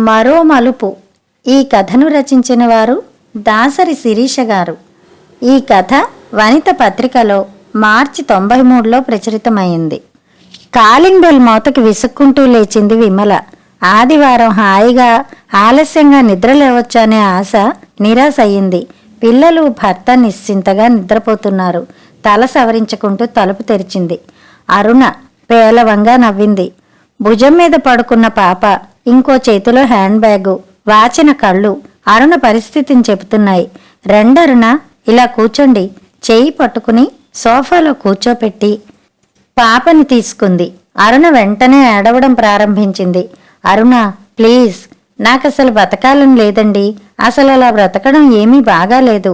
మరో మలుపు. ఈ కథను రచించిన వారు దాసరి శిరీష గారు. ఈ కథ వనిత పత్రికలో మార్చి 93లో ప్రచురితమైంది. కాలింగ్ బెల్ మోతకి విసుక్కుంటూ లేచింది విమల. ఆదివారం హాయిగా ఆలస్యంగా నిద్ర లేవచ్చనే ఆశ నిరాశ అయ్యింది. పిల్లలు భర్త నిశ్చింతగా నిద్రపోతున్నారు. తల సవరించుకుంటూ తలుపు తెరిచింది. అరుణ పేలవంగా నవ్వింది. భుజం మీద పడుకున్న పాప ఇంకో చేతిలో హ్యాండ్ బ్యాగు, వాచిన కళ్ళు అరుణ పరిస్థితిని చెబుతున్నాయి. రెండరుణ, ఇలా కూర్చోండి. చేయి పట్టుకుని సోఫాలో కూర్చోపెట్టి పాపని తీసుకుంది. అరుణ వెంటనే ఏడవడం ప్రారంభించింది. అరుణ, ప్లీజ్, నాకసలు బ్రతకాలని లేదండి. అసలు అలా బ్రతకడం ఏమీ బాగాలేదు.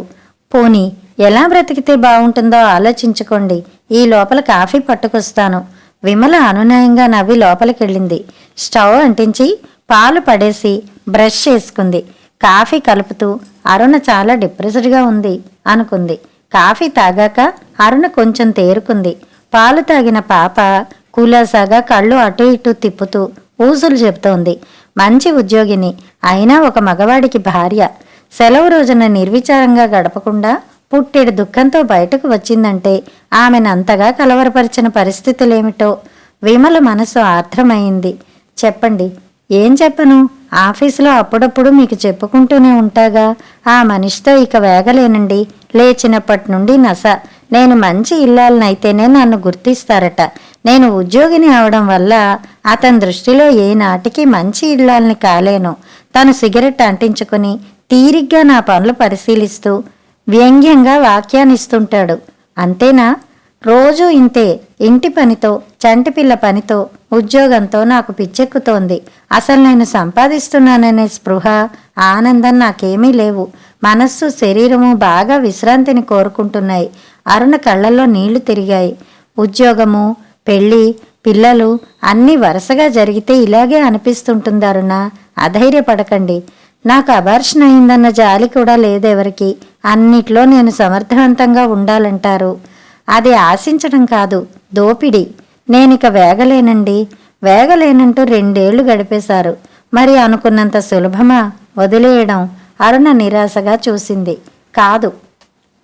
పోనీ ఎలా బ్రతికితే బాగుంటుందో ఆలోచించుకోండి. ఈ లోపల కాఫీ పట్టుకొస్తాను. విమల అనునయంగా నవ్వి లోపలికెళ్ళింది. స్టవ్ అంటించి పాలు పడేసి బ్రష్ చేసుకుంది. కాఫీ కలుపుతూ అరుణ చాలా డిప్రెస్డ్గా ఉంది అనుకుంది. కాఫీ తాగాక అరుణ కొంచెం తేరుకుంది. పాలు తాగిన పాప కులాసాగా కళ్ళు అటు ఇటు తిప్పుతూ ఊసులు చెబుతోంది. మంచి ఉద్యోగిని, అయినా ఒక మగవాడికి భార్య. సెలవు రోజున నిర్విచారంగా గడపకుండా పుట్టెడు దుఃఖంతో బయటకు వచ్చిందంటే ఆమెనంతగా కలవరపరిచిన పరిస్థితులేమిటో విమల మనసు ఆర్ద్రమైంది. చెప్పండి. ఏం చెప్పను? ఆఫీసులో అప్పుడప్పుడు మీకు చెప్పుకుంటూనే ఉంటాగా. ఆ మనిషితో ఇక వేగలేనండి. లేచినప్పటి నుండి నస. నేను మంచి ఇల్లాలనైతేనే నన్ను గుర్తిస్తారట. నేను ఉద్యోగిని అవడం వల్ల అతని దృష్టిలో ఏ నాటికి మంచి ఇల్లాలని కాలేను. తను సిగరెట్ అంటించుకుని తీరిగ్గా నా పనులు పరిశీలిస్తూ వ్యంగ్యంగా వ్యాఖ్యానిస్తుంటాడు. అంతేనా? రోజూ ఇంతే. ఇంటి పనితో, చంటిపిల్ల పనితో, ఉద్యోగంతో నాకు పిచ్చెక్కుతోంది. అసలు నేను సంపాదిస్తున్నాననే స్పృహ, ఆనందం నాకేమీ లేవు. మనస్సు, శరీరము బాగా విశ్రాంతిని కోరుకుంటున్నాయి. అరుణ కళ్ళల్లో నీళ్లు తిరిగాయి. ఉద్యోగము, పెళ్ళి, పిల్లలు అన్నీ వరుసగా జరిగితే ఇలాగే అనిపిస్తుంటుంది అరుణ. అధైర్యపడకండి. నాకు అబార్షన్ అయిందన్న జాలి కూడా లేదెవరికి. అన్నిట్లో నేను సమర్థవంతంగా ఉండాలంటారు. అది ఆశించడం కాదు, దోపిడి. నేనిక వేగలేనండి. వేగలేనంటూ 2 ఏళ్లు గడిపేశారు. మరి అనుకున్నంత సులభమా వదిలేయడం? అరుణ నిరాశగా చూసింది. కాదు,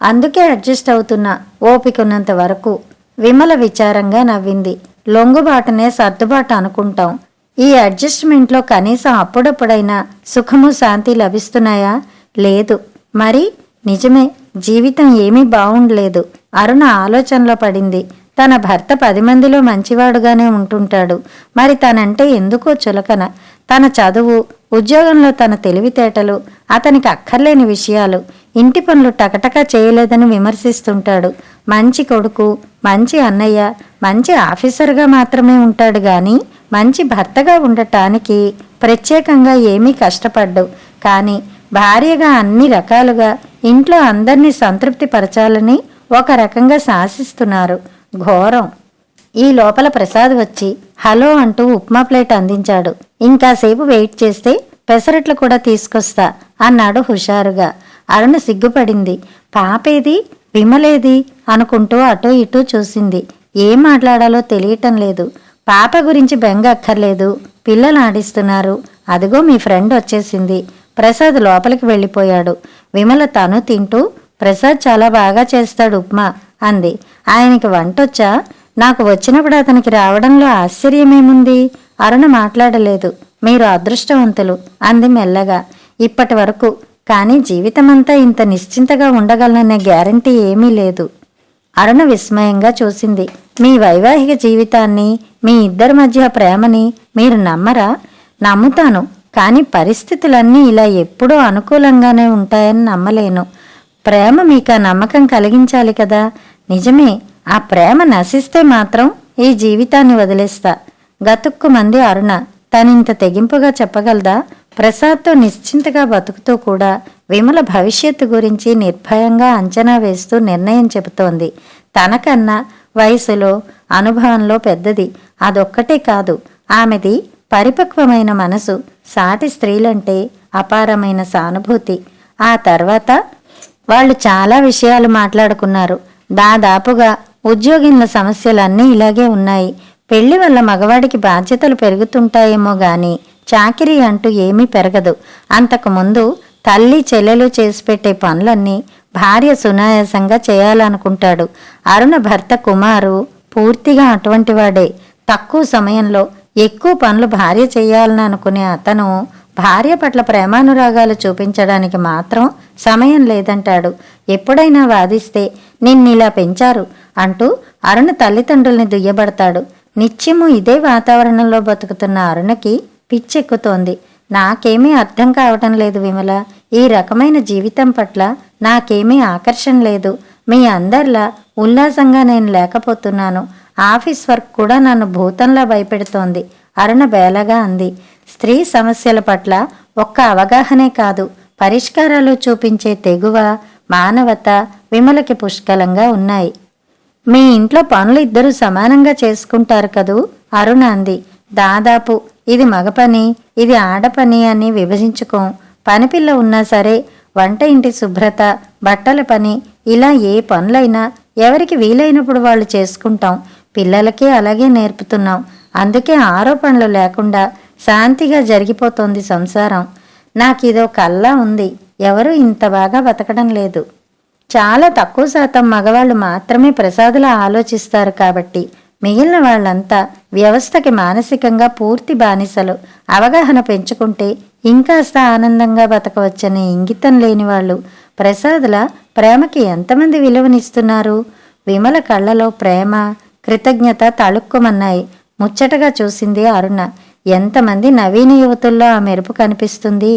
అందుకే అడ్జస్ట్ అవుతున్నా, ఓపికన్నంత వరకు. విమల విచారంగా నవ్వింది. లొంగుబాటునే సర్దుబాటు అనుకుంటాం. ఈ అడ్జస్ట్మెంట్లో కనీసం అప్పుడప్పుడైనా సుఖము, శాంతి లభిస్తున్నాయా? లేదు. మరి నిజమే, జీవితం ఏమీ బాగుండలేదు. అరుణ ఆలోచనలో పడింది. తన భర్త 10 మందిలో మంచివాడుగానే ఉంటుంటాడు. మరి తనంటే ఎందుకో చులకన. తన చదువు, ఉద్యోగంలో తన తెలివితేటలు, అతనికి అక్కర్లేని విషయాలు, ఇంటి పనులు టకటకా చేయలేదని విమర్శిస్తుంటాడు. మంచి కొడుకు, మంచి అన్నయ్య, మంచి ఆఫీసర్గా మాత్రమే ఉంటాడు గాని మంచి భర్తగా ఉండటానికి ప్రత్యేకంగా ఏమీ కష్టపడ్డు. కానీ భార్యగా అన్ని రకాలుగా ఇంట్లో అందరినీ సంతృప్తి పరచాలని ఒక రకంగా శాసిస్తున్నారు. ఘోరం. ఈ లోపల ప్రసాద్ వచ్చి హలో అంటూ ఉప్మా ప్లేట్ అందించాడు. ఇంకాసేపు వెయిట్ చేస్తే పెసరట్లు కూడా తీసుకొస్తా అన్నాడు హుషారుగా. అరుణ సిగ్గుపడింది. పాపేది, విమలేది అనుకుంటూ అటూ ఇటూ చూసింది. ఏం మాట్లాడాలో తెలియటం లేదు. పాప గురించి బెంగ అక్కర్లేదు. పిల్లలు ఆడిస్తున్నారు. అదిగో మీ ఫ్రెండ్ వచ్చేసింది. ప్రసాద్ లోపలికి వెళ్ళిపోయాడు. విమల తను తింటూ, ప్రసాద్ చాలా బాగా చేస్తాడు ఉప్మా అంది. ఆయనకి వంటొచ్చా? నాకు వచ్చినప్పుడు అతనికి రావడంలో ఆశ్చర్యమేముంది? అరుణ మాట్లాడలేదు. మీరు అదృష్టవంతులు అంది మెల్లగా. ఇప్పటి వరకు. కానీ జీవితమంతా ఇంత నిశ్చింతగా ఉండగలననే గ్యారంటీ ఏమీ లేదు. అరుణ విస్మయంగా చూసింది. మీ వైవాహిక జీవితాన్ని, మీ ఇద్దరి మధ్య ప్రేమని మీరు నమ్మరా? నమ్ముతాను, కానీ పరిస్థితులన్నీ ఇలా ఎప్పుడూ అనుకూలంగానే ఉంటాయని నమ్మలేను. ప్రేమ మీకు ఆ నమ్మకం కలిగించాలి కదా. నిజమే, ఆ ప్రేమ నశిస్తే మాత్రం ఈ జీవితాన్ని వదిలేస్తా. గతుక్కుమంది అరుణ. తనింత తెగింపుగా చెప్పగలదా? ప్రసాద్తో నిశ్చింతగా బతుకుతూ కూడా విమల భవిష్యత్తు గురించి నిర్భయంగా అంచనా వేస్తూ నిర్ణయం చెబుతోంది. తనకన్నా వయసులో, అనుభవంలో పెద్దది. అదొక్కటే కాదు, ఆమెది పరిపక్వమైన మనసు. సాటి స్త్రీలంటే అపారమైన సానుభూతి. ఆ తర్వాత వాళ్ళు చాలా విషయాలు మాట్లాడుకున్నారు. దాదాపుగా ఉద్యోగినుల సమస్యలన్నీ ఇలాగే ఉన్నాయి. పెళ్లి వల్ల మగవాడికి బాధ్యతలు పెరుగుతుంటాయేమో గాని చాకిరీ అంటూ ఏమీ పెరగదు. అంతకుముందు తల్లి చెల్లెలు చేసి పెట్టే పనులన్నీ భార్య సునాయాసంగా చేయాలనుకుంటాడు. అరుణ భర్త కుమారు పూర్తిగా అటువంటి వాడే. తక్కువ సమయంలో ఎక్కువ పనులు భార్య చేయాలని అనుకునే అతను భార్య పట్ల ప్రేమానురాగాలు చూపించడానికి మాత్రం సమయం లేదంటాడు. ఎప్పుడైనా వాదిస్తే నిన్నిలా పెంచారు అంటూ అరుణ తల్లిదండ్రుల్ని దుయ్యబడతాడు. నిత్యము ఇదే వాతావరణంలో బతుకుతున్న అరుణకి పిచ్చెక్కుతోంది. నాకేమీ అర్థం కావటం లేదు విమల. ఈ రకమైన జీవితం పట్ల నాకేమీ ఆకర్షణ లేదు. మీ అందరిలా ఉల్లాసంగా నేను లేకపోతున్నాను. ఆఫీస్ వర్క్ కూడా నన్ను భూతంలా భయపెడుతోంది అరుణ బేలగా అంది. స్త్రీ సమస్యల పట్ల ఒక్క అవగాహనే కాదు, పరిష్కారాలు చూపించే తెగువ, మానవత విమలకి పుష్కలంగా ఉన్నాయి. మీ ఇంట్లో పనులు ఇద్దరు సమానంగా చేసుకుంటారు కదూ అరుణ అంది. దాదాపు. ఇది మగ పని, ఇది ఆడపని అని విభజించుకోం. పనిపిల్ల ఉన్నా సరే వంట, ఇంటి శుభ్రత, బట్టల పని, ఇలా ఏ పనులైనా ఎవరికి వీలైనప్పుడు వాళ్ళు చేసుకుంటాం. పిల్లలకి అలాగే నేర్పుతున్నాం. అందుకే ఆరోపణలు లేకుండా శాంతిగా జరిగిపోతోంది సంసారం. నాకిదో కల్లా ఉంది. ఎవరూ ఇంత బాగా బతకడం లేదు. చాలా తక్కువ శాతం మగవాళ్ళు మాత్రమే ప్రసాదులా ఆలోచిస్తారు కాబట్టి మిగిలిన వాళ్ళంతా వ్యవస్థకి మానసికంగా పూర్తి బానిసలు. అవగాహన పెంచుకుంటే ఇంకాస్త ఆనందంగా బతకవచ్చనే ఇంగితం లేని వాళ్ళు. ప్రసాదుల ప్రేమకి ఎంతమంది విలువనిస్తున్నారు? విమల కళ్ళలో ప్రేమ, కృతజ్ఞత తళుక్కుమన్నాయి. ముచ్చటగా చూసింది అరుణ. ఎంతమంది నవీన యువతుల్లో ఆ మెరుపు కనిపిస్తుంది.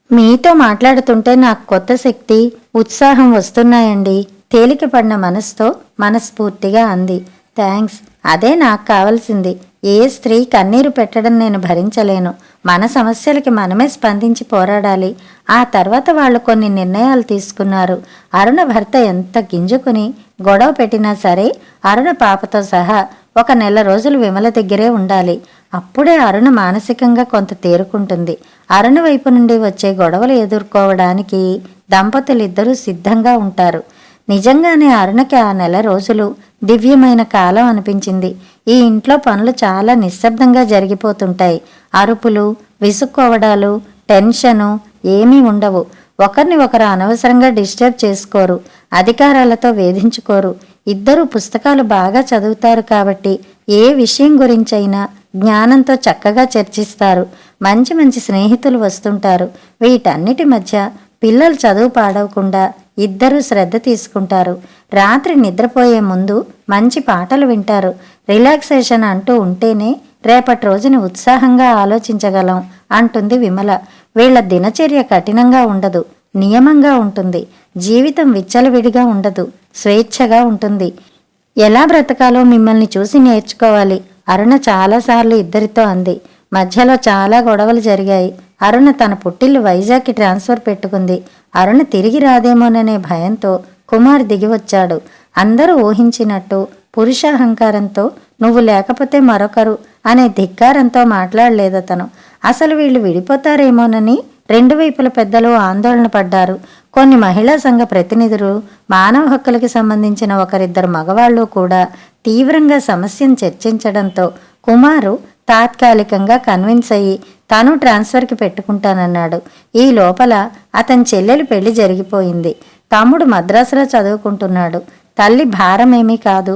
మీతో మాట్లాడుతుంటే నాకు కొత్త శక్తి, ఉత్సాహం వస్తున్నాయండి. తేలికపడిన మనసుతో మనస్ఫూర్తిగా అంది. థ్యాంక్స్. అదే నాకు కావలసింది. ఏ స్త్రీ కన్నీరు పెట్టడం నేను భరించలేను. మన సమస్యలకి మనమే స్పందించి పోరాడాలి. ఆ తర్వాత వాళ్ళు కొన్ని నిర్ణయాలు తీసుకున్నారు. అరుణ భర్త ఎంత గింజుకుని గొడవ పెట్టినా సరే అరుణ పాపతో సహా 1 నెల రోజులు విమల దగ్గరే ఉండాలి. అప్పుడే అరుణ మానసికంగా కొంత తేరుకుంటుంది. అరుణ వైపు నుండి వచ్చే గొడవలు ఎదుర్కోవడానికి దంపతులిద్దరూ సిద్ధంగా ఉంటారు. నిజంగానే అరుణకి ఆ నెల రోజులు దివ్యమైన కాలం అనిపించింది. ఈ ఇంట్లో పనులు చాలా నిశ్శబ్దంగా జరిగిపోతుంటాయి. అరుపులు, విసుక్కోవడాలు, టెన్షను ఏమీ ఉండవు. ఒకరిని ఒకరు అనవసరంగా డిస్టర్బ్ చేసుకోరు. అధికారాలతో వేధించుకోరు. ఇద్దరు పుస్తకాలు బాగా చదువుతారు కాబట్టి ఏ విషయం గురించైనా జ్ఞానంతో చక్కగా చర్చిస్తారు. మంచి మంచి స్నేహితులు వస్తుంటారు. వీటన్నిటి మధ్య పిల్లలు చదువు పాడవకుండా ఇద్దరూ శ్రద్ధ తీసుకుంటారు. రాత్రి నిద్రపోయే ముందు మంచి పాటలు వింటారు. రిలాక్సేషన్ అంటూ ఉంటేనే రేపటి రోజుని ఉత్సాహంగా ఆలోచించగలం అంటుంది విమల. వీళ్ల దినచర్య కఠినంగా ఉండదు, నియమంగా ఉంటుంది. జీవితం విచ్చలవిడిగా ఉండదు, స్వేచ్ఛగా ఉంటుంది. ఎలా బ్రతకాలో మిమ్మల్ని చూసి నేర్చుకోవాలి అరుణ చాలాసార్లు ఇద్దరితో అంది. మధ్యలో చాలా గొడవలు జరిగాయి. అరుణ తన పుట్టిల్లు వైజాగ్కి ట్రాన్స్ఫర్ పెట్టుకుంది. అరుణ తిరిగి రాదేమోననే భయంతో కుమార్ దిగివచ్చాడు. అందరూ ఊహించినట్టు పురుషాహంకారంతో నువ్వు లేకపోతే మరొకరు అనే ధిక్కారంతో మాట్లాడలేదతను. అసలు వీళ్ళు విడిపోతారేమోనని 2 వైపుల పెద్దలు ఆందోళన పడ్డారు. కొన్ని మహిళా సంఘ ప్రతినిధులు, మానవ హక్కులకి సంబంధించిన 1-2 మగవాళ్ళు కూడా తీవ్రంగా సమస్యను చర్చించడంతో కుమారు తాత్కాలికంగా కన్విన్స్ అయ్యి తాను ట్రాన్స్ఫర్కి పెట్టుకుంటానన్నాడు. ఈ లోపల అతని చెల్లెలి పెళ్లి జరిగిపోయింది. తమ్ముడు మద్రాసులో చదువుకుంటున్నాడు. తల్లి భారమేమీ కాదు.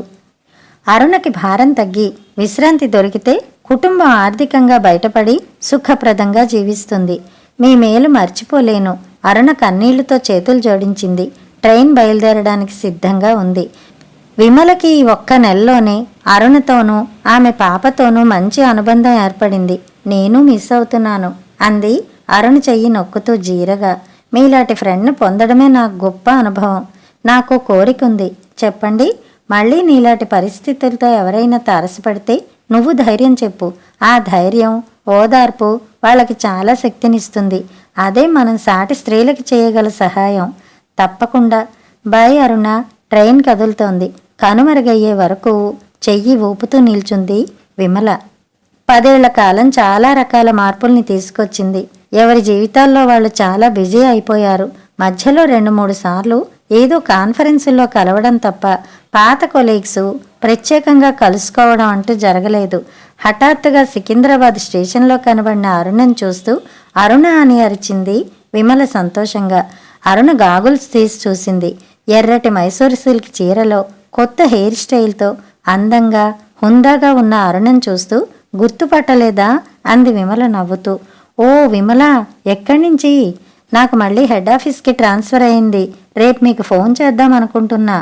అరుణకి భారం తగ్గి విశ్రాంతి దొరికితే కుటుంబం ఆర్థికంగా బయటపడి సుఖప్రదంగా జీవిస్తుంది. మీ మేలు మర్చిపోలేను. అరుణ కన్నీళ్లతో చేతులు జోడించింది. ట్రైన్ బయలుదేరడానికి సిద్ధంగా ఉంది. విమలకి ఈ 1 నెలలోనే అరుణతోనూ ఆమె పాపతోనూ మంచి అనుబంధం ఏర్పడింది. నేను మిస్ అవుతున్నాను అంది అరుణ చెయ్యి నొక్కుతూ జీరగా. మీలాంటి ఫ్రెండ్ను పొందడమే నాకు గొప్ప అనుభవం. నాకు కోరికుంది. చెప్పండి. మళ్ళీ నీలాంటి పరిస్థితులతో ఎవరైనా తారసపడితే నువ్వు ధైర్యం చెప్పు. ఆ ధైర్యం, ఓదార్పు వాళ్ళకి చాలా శక్తినిస్తుంది. అదే మనం సాటి స్త్రీలకి చేయగల సహాయం. తప్పకుండా. బాయ్ అరుణ. ట్రైన్ కదులుతోంది. కనుమరుగయ్యే వరకు చెయ్యి ఊపుతూ నిల్చుంది విమల. 10 ఏళ్ల కాలం చాలా రకాల మార్పుల్ని తీసుకొచ్చింది. ఎవరి జీవితాల్లో వాళ్ళు చాలా బిజీ అయిపోయారు. మధ్యలో 2-3 సార్లు ఏదో కాన్ఫరెన్సుల్లో కలవడం తప్ప పాత కొలీగ్స్ ప్రత్యేకంగా కలుసుకోవడం అంటూ జరగలేదు. హఠాత్తుగా సికింద్రాబాద్ స్టేషన్లో కనబడిన అరుణను చూస్తూ అరుణ అని అరిచింది విమల సంతోషంగా. అరుణ గాగుల్స్ తీసి చూసింది. ఎర్రటి మైసూరు సిల్క్ చీరలో కొత్త హెయిర్ స్టైల్తో అందంగా హుందాగా ఉన్న అరుణను చూస్తూ గుర్తుపట్టలేదా అంది విమల నవ్వుతూ. ఓ విమల, ఎక్కడి నుంచి? నాకు మళ్ళీ హెడ్ ఆఫీస్కి ట్రాన్స్ఫర్ అయింది. రేపు మీకు ఫోన్ చేద్దాం అనుకుంటున్నా.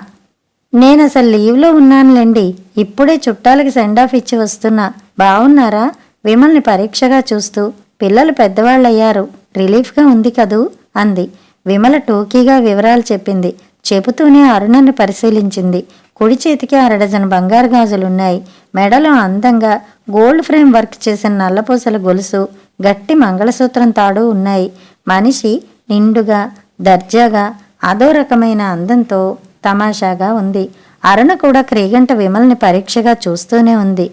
నేను అసలు లీవ్లో ఉన్నానులేండి. ఇప్పుడే చుట్టాలకి సెండ్ ఆఫ్ ఇచ్చి వస్తున్నా. బాగున్నారా? విమల్ని పరీక్షగా చూస్తూ పిల్లలు పెద్దవాళ్ళయ్యారు, రిలీఫ్గా ఉంది కదూ అంది. విమల టోకీగా వివరాలు చెప్పింది. చెబుతూనే అరుణని పరిశీలించింది. కుడి చేతికి 1 డజన్ బంగారు గాజులున్నాయి. మెడలో అందంగా గోల్డ్ ఫ్రేమ్ వర్క్ చేసిన నల్లపూసల గొలుసు, గట్టి మంగళసూత్రం తాడు ఉన్నాయి. మనిషి నిండుగా దర్జాగా అదో రకమైన అందంతో తమాషాగా ఉంది. అరుణ కూడా క్రీగంట విమల్ని పరీక్షగా చూస్తూనే ఉంది.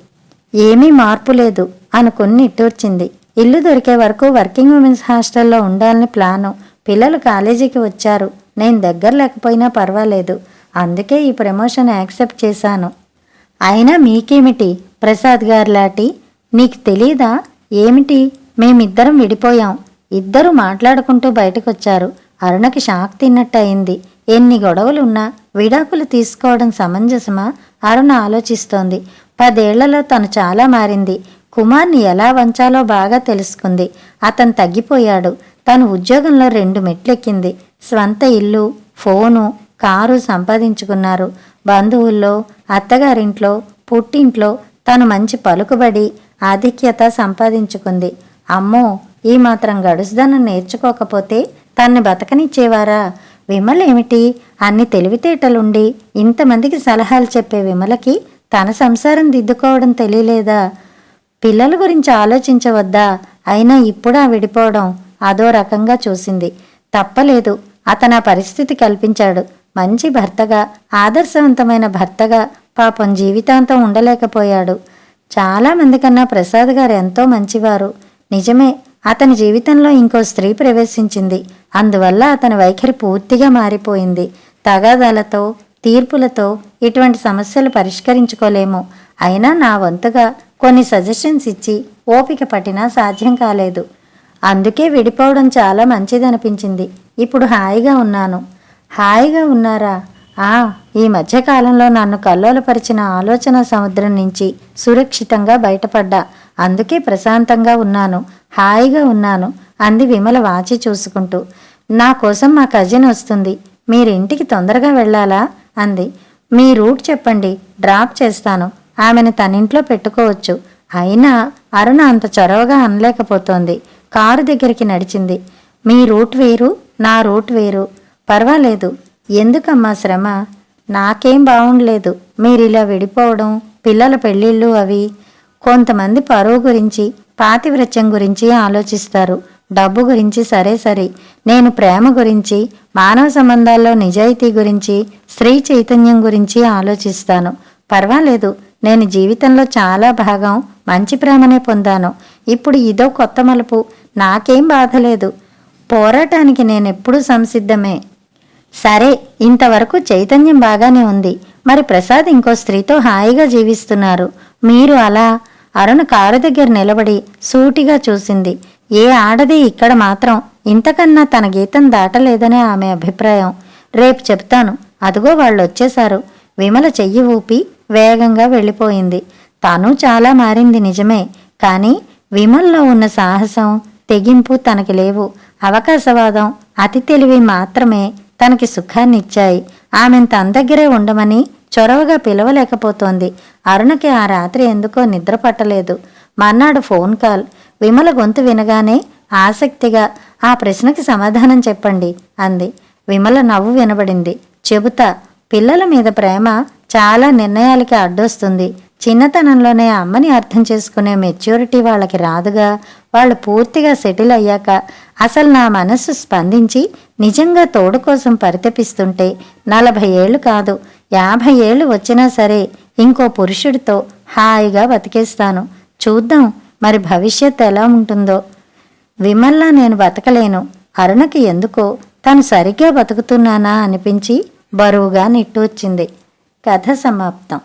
ఏమీ మార్పు లేదు అనుకుని నిట్టూర్చింది. ఇల్లు దొరికే వరకు వర్కింగ్ ఉమెన్స్ హాస్టల్లో ఉండాలని ప్లాను. పిల్లలు కాలేజీకి వచ్చారు. నేను దగ్గర లేకపోయినా పర్వాలేదు. అందుకే ఈ ప్రమోషన్ యాక్సెప్ట్ చేశాను. అయినా మీకేమిటి ప్రసాద్ గారిలాటి? నీకు తెలీదా? ఏమిటి, మేమిద్దరం విడిపోయాం. ఇద్దరూ మాట్లాడుకుంటూ బయటకొచ్చారు. అరుణకి షాక్ తిన్నట్టు అయింది. ఎన్ని గొడవలున్నా విడాకులు తీసుకోవడం సమంజసమా? అరుణ ఆలోచిస్తోంది. 10 ఏళ్లలో తను చాలా మారింది. కుమార్ని ఎలా వంచాలో బాగా తెలుసుకుంది. అతను తగ్గిపోయాడు. తను ఉద్యోగంలో 2 మెట్లెక్కింది. స్వంత ఇల్లు, ఫోను, కారు సంపాదించుకున్నారు. బంధువుల్లో, అత్తగారింట్లో, పుట్టింట్లో తను మంచి పలుకుబడి, ఆధిక్యత సంపాదించుకుంది. అమ్మో, ఈ మాత్రం గడుసుదనం నేర్చుకోకపోతే తన్ని బతకనిచ్చేవారా? విమలేమిటి, అన్ని తెలివితేటలుండి ఇంతమందికి సలహాలు చెప్పే విమలకి తన సంసారం దిద్దుకోవడం తెలియలేదా? పిల్లల గురించి ఆలోచించవద్దా? అయినా ఇప్పుడా విడిపోవడం? అదో రకంగా చూసింది. తప్పలేదు, అతను ఆ పరిస్థితి కల్పించాడు. మంచి భర్తగా, ఆదర్శవంతమైన భర్తగా పాపం జీవితాంతం ఉండలేకపోయాడు. చాలామంది కన్నా ప్రసాద్ గారు ఎంతో మంచివారు. నిజమే, అతని జీవితంలో ఇంకో స్త్రీ ప్రవేశించింది. అందువల్ల అతని వైఖరి పూర్తిగా మారిపోయింది. తగాదాలతో, తీర్పులతో ఇటువంటి సమస్యలు పరిష్కరించుకోలేము. అయినా నా వంతుగా కొన్ని సజెషన్స్ ఇచ్చి ఓపిక పట్టినా సాధ్యం కాలేదు. అందుకే విడిపోవడం చాలా మంచిదనిపించింది. ఇప్పుడు హాయిగా ఉన్నాను. హాయిగా ఉన్నారా? ఈ మధ్యకాలంలో నన్ను కల్లోలపరిచిన ఆలోచన సముద్రం నుంచి సురక్షితంగా బయటపడ్డా. అందుకే ప్రశాంతంగా ఉన్నాను, హాయిగా ఉన్నాను అంది విమల వాచి చూసుకుంటూ. నా కోసం మా కజిన్ వస్తుంది. మీరింటికి తొందరగా వెళ్ళాలా అంది. మీ రూట్ చెప్పండి, డ్రాప్ చేస్తాను. ఆమెను తనింట్లో పెట్టుకోవచ్చు. అయినా అరుణ అంత చొరవగా అనలేకపోతోంది. కారు దగ్గరికి నడిచింది. మీ రూట్ వేరు, నా రూట్ వేరు. పర్వాలేదు, ఎందుకమ్మా శ్రమ? నాకేం బాగుండలేదు మీరిలా విడిపోవడం, పిల్లల పెళ్ళిళ్ళు అవి. కొంతమంది పరువు గురించి, పాతివ్రత్యం గురించి ఆలోచిస్తారు. డబ్బు గురించి సరే, నేను ప్రేమ గురించి, మానవ సంబంధాల్లో నిజాయితీ గురించి, స్త్రీ చైతన్యం గురించి ఆలోచిస్తాను. పర్వాలేదు, నేను జీవితంలో చాలా భాగం మంచి ప్రేమనే పొందాను. ఇప్పుడు ఇదో కొత్త మలుపు. నాకేం బాధలేదు. పోరాటానికి నేనెప్పుడూ సంసిద్ధమే. సరే, ఇంతవరకు చైతన్యం బాగానే ఉంది. మరి ప్రసాద్ ఇంకో స్త్రీతో హాయిగా జీవిస్తున్నారు. మీరు అలా? అరుణ కారు దగ్గర నిలబడి సూటిగా చూసింది. ఏ ఆడది ఇక్కడ మాత్రం ఇంతకన్నా తన గీతం దాటలేదనే ఆమె అభిప్రాయం. రేపు చెప్తాను. అదిగో వాళ్ళొచ్చేశారు. విమల చెయ్యి ఊపి వేగంగా వెళ్ళిపోయింది. తను చాలా మారింది నిజమే, కానీ విమల్లో ఉన్న సాహసం, తెగింపు తనకి లేవు. అవకాశవాదం, అతి తెలివి మాత్రమే తనకి సుఖాన్నిచ్చాయి. ఆమెను తన దగ్గరే ఉండమని చొరవగా పిలవలేకపోతోంది. అరుణకి ఆ రాత్రి ఎందుకో నిద్ర పట్టలేదు. మర్నాడు ఫోన్ కాల్. విమల గొంతు వినగానే ఆసక్తిగా, ఆ ప్రశ్నకి సమాధానం చెప్పండి అంది. విమల నవ్వు వినబడింది. చెబుతా. పిల్లల మీద ప్రేమ చాలా నిర్ణయాలకి అడ్డొస్తుంది. చిన్నతనంలోనే అమ్మని అర్థం చేసుకునే మెచ్యూరిటీ వాళ్ళకి రాదుగా. వాళ్ళు పూర్తిగా సెటిల్ అయ్యాక అసలు నా మనస్సు స్పందించి నిజంగా తోడు కోసం పరితపిస్తుంటే 40 ఏళ్ళు కాదు, 50 ఏళ్ళు వచ్చినా సరే ఇంకో పురుషుడితో హాయిగా బతికేస్తాను. చూద్దాం మరి భవిష్యత్ ఎలా ఉంటుందో. విమల్లా నేను బతకలేను. అరుణకి ఎందుకో తను సరిగ్గా బతుకుతున్నానా అనిపించి బరువుగా నిట్టూర్చింది. కథ సమాప్తం.